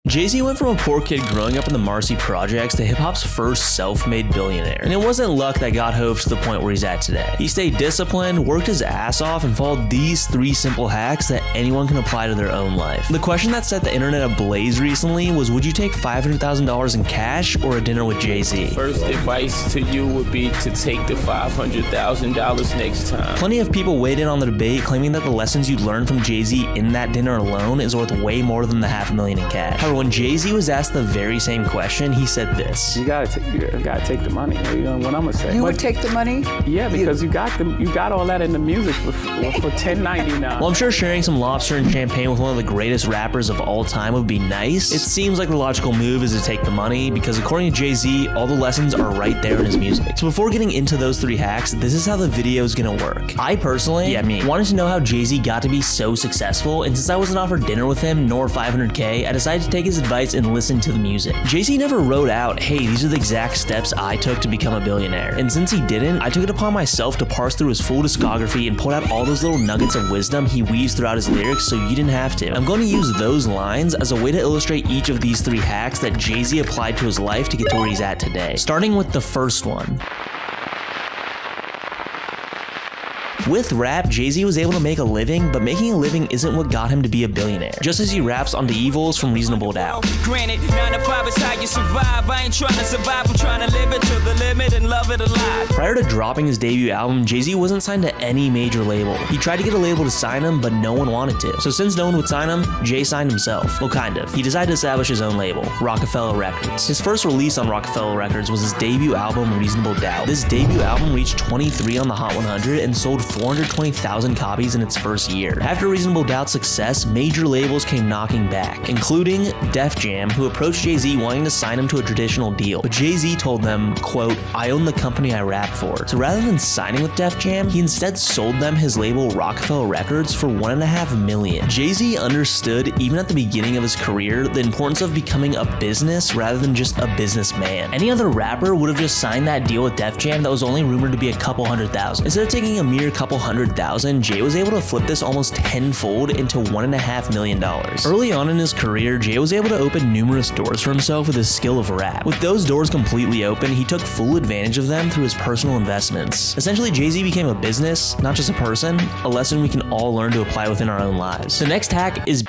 Jay-Z went from a poor kid growing up in the Marcy projects to hip-hop's first self-made billionaire. And it wasn't luck that got Hove to the point where he's at today. He stayed disciplined, worked his ass off, and followed these 3 simple hacks that anyone can apply to their own life. The question that set the internet ablaze recently was, would you take $500,000 in cash or a dinner with Jay-Z? First advice to you would be to take the $500,000 next time. Plenty of people weighed in on the debate, claiming that the lessons you'd learn from Jay-Z in that dinner alone is worth way more than the $500,000 in cash. However, when Jay-Z was asked the very same question, he said this. You gotta take the money. You know what I'm gonna say? You would take the money? Yeah, because you got all that in the music for $10.99. Well, I'm sure sharing some lobster and champagne with one of the greatest rappers of all time would be nice. It seems like the logical move is to take the money because according to Jay-Z, all the lessons are right there in his music. So before getting into those 3 hacks, this is how the video is gonna work. I personally, wanted to know how Jay-Z got to be so successful, and since I wasn't offered dinner with him nor $500K, I decided to take his advice and listen to the music. Jay-Z never wrote out, hey, these are the exact steps I took to become a billionaire. And since he didn't, I took it upon myself to parse through his full discography and pull out all those little nuggets of wisdom he weaves throughout his lyrics so you didn't have to. I'm going to use those lines as a way to illustrate each of these 3 hacks that Jay-Z applied to his life to get to where he's at today. Starting with the first one. With rap, Jay-Z was able to make a living, but making a living isn't what got him to be a billionaire. Just as he raps on the evils from Reasonable Doubt. Granted, 9 to 5 is how you survive. I ain't trying to survive, I'm trying to live it to the limit and love it alive. Prior to dropping his debut album, Jay-Z wasn't signed to any major label. He tried to get a label to sign him, but no one wanted to. So since no one would sign him, Jay signed himself. Well, kind of. He decided to establish his own label, Rockefeller Records. His first release on Rockefeller Records was his debut album, Reasonable Doubt. This debut album reached 23 on the Hot 100 and sold 420,000 copies in its first year. After Reasonable Doubt's success, major labels came knocking back, including Def Jam, who approached Jay-Z wanting to sign him to a traditional deal. But Jay-Z told them, quote, I own the company I rap for. So rather than signing with Def Jam, he instead sold them his label Rockefeller Records for $1.5 million. Jay-Z understood, even at the beginning of his career, the importance of becoming a business rather than just a businessman. Any other rapper would have just signed that deal with Def Jam that was only rumored to be a couple $100,000. Instead of taking a mere couple $100,000, Jay was able to flip this almost tenfold into $1.5 million. Early on in his career, Jay was able to open numerous doors for himself with his skill of rap. With those doors completely open, he took full advantage of them through his personal investments. Essentially, Jay-Z became a business, not just a person, a lesson we can all learn to apply within our own lives. The next hack is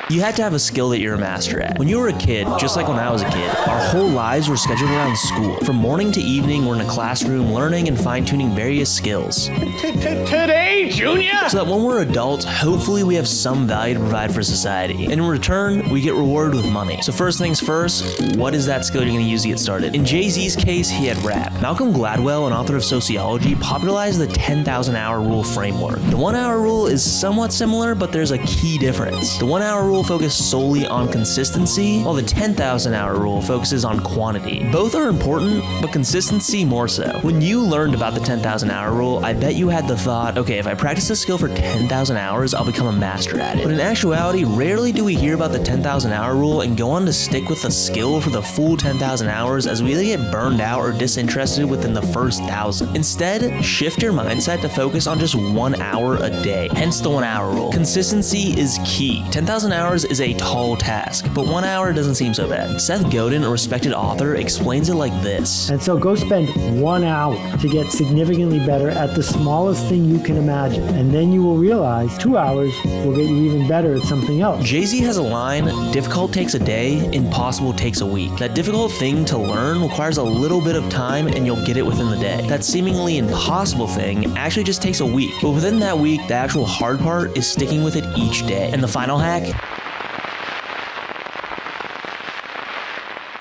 you had to have a skill that you're a master at. When you were a kid, just like when I was a kid, our whole lives were scheduled around school. From morning to evening, we're in a classroom learning and fine-tuning various skills. Today, Junior! So that when we're adults, hopefully we have some value to provide for society. And in return, we get rewarded with money. So first things first, what is that skill you're gonna use to get started? In Jay-Z's case, he had rap. Malcolm Gladwell, an author of sociology, popularized the 10,000-hour rule framework. The 1-hour rule is somewhat similar, but there's a key difference. The 1-hour rule focuses solely on consistency, while the 10,000-hour rule focuses on quantity. Both are important, but consistency more so. When you learned about the 10,000-hour rule, I bet you had the thought, okay, if I practice this skill for 10,000 hours, I'll become a master at it. But in actuality, rarely do we hear about the 10,000-hour rule and go on to stick with the skill for the full 10,000 hours, as we either get burned out or disinterested within the first 1,000. Instead, shift your mindset to focus on just 1 hour a day, hence the 1-hour rule. Consistency is key. 10,000 hours is a tall task, but 1 hour doesn't seem so bad. Seth Godin, a respected author, explains it like this. And so go spend 1 hour to get significantly better at the smallest thing you can imagine. And then you will realize 2 hours will get you even better at something else. Jay-Z has a line, difficult takes a day, impossible takes a week. That difficult thing to learn requires a little bit of time and you'll get it within the day. That seemingly impossible thing actually just takes a week. But within that week, the actual hard part is sticking with it each day. And the final hack?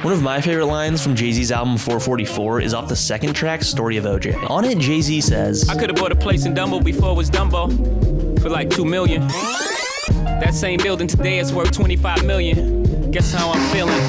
One of my favorite lines from Jay-Z's album 444 is off the second track, Story of OJ. On it, Jay-Z says, I could have bought a place in Dumbo before it was Dumbo for like $2 million. That same building today is worth $25 million. Guess how I'm feeling?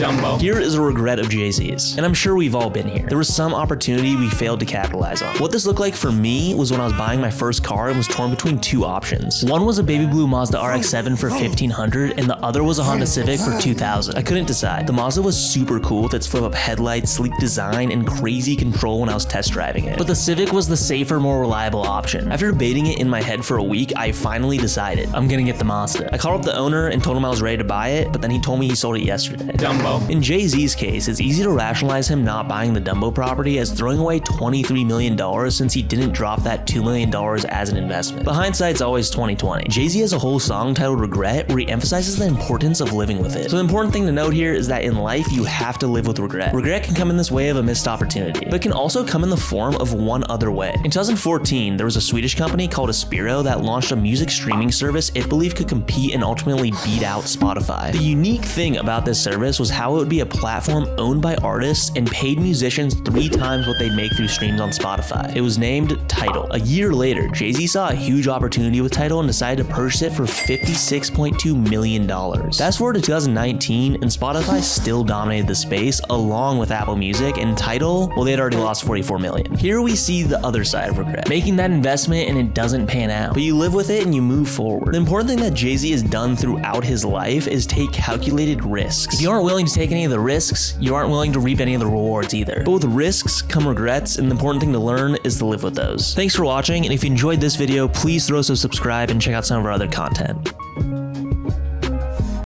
Dumbo. Here is a regret of Jay-Z's, and I'm sure we've all been here. There was some opportunity we failed to capitalize on. What this looked like for me was when I was buying my first car and was torn between two options. One was a baby blue Mazda RX-7 for $1,500, and the other was a Honda Civic for $2,000. I couldn't decide. The Mazda was super cool with its flip-up headlights, sleek design, and crazy control when I was test driving it. But the Civic was the safer, more reliable option. After debating it in my head for a week, I finally decided I'm gonna get the Mazda. I called up the owner and told him I was ready to buy it, but then he told me he sold it yesterday. Dumbo. In Jay-Z's case, it's easy to rationalize him not buying the Dumbo property as throwing away $23 million since he didn't drop that $2 million as an investment. But hindsight's always 20/20. Jay-Z has a whole song titled Regret where he emphasizes the importance of living with it. So the important thing to note here is that in life, you have to live with regret. Regret can come in this way of a missed opportunity, but it can also come in the form of one other way. In 2014, there was a Swedish company called Aspiro that launched a music streaming service it believed could compete and ultimately beat out Spotify. The unique thing about this service was how it would be a platform owned by artists and paid musicians 3 times what they'd make through streams on Spotify. It was named Tidal. A year later, Jay-Z saw a huge opportunity with Tidal and decided to purchase it for $56.2 million. Fast forward to 2019, and Spotify still dominated the space along with Apple Music, and Tidal, well, they had already lost $44 million. Here we see the other side of regret. Making that investment and it doesn't pan out, but you live with it and you move forward. The important thing that Jay-Z has done throughout his life is take calculated risks. If you aren't willing to take any of the risks, you aren't willing to reap any of the rewards either. But with risks come regrets, and the important thing to learn is to live with those. Thanks for watching, and if you enjoyed this video, please throw us a subscribe and check out some of our other content.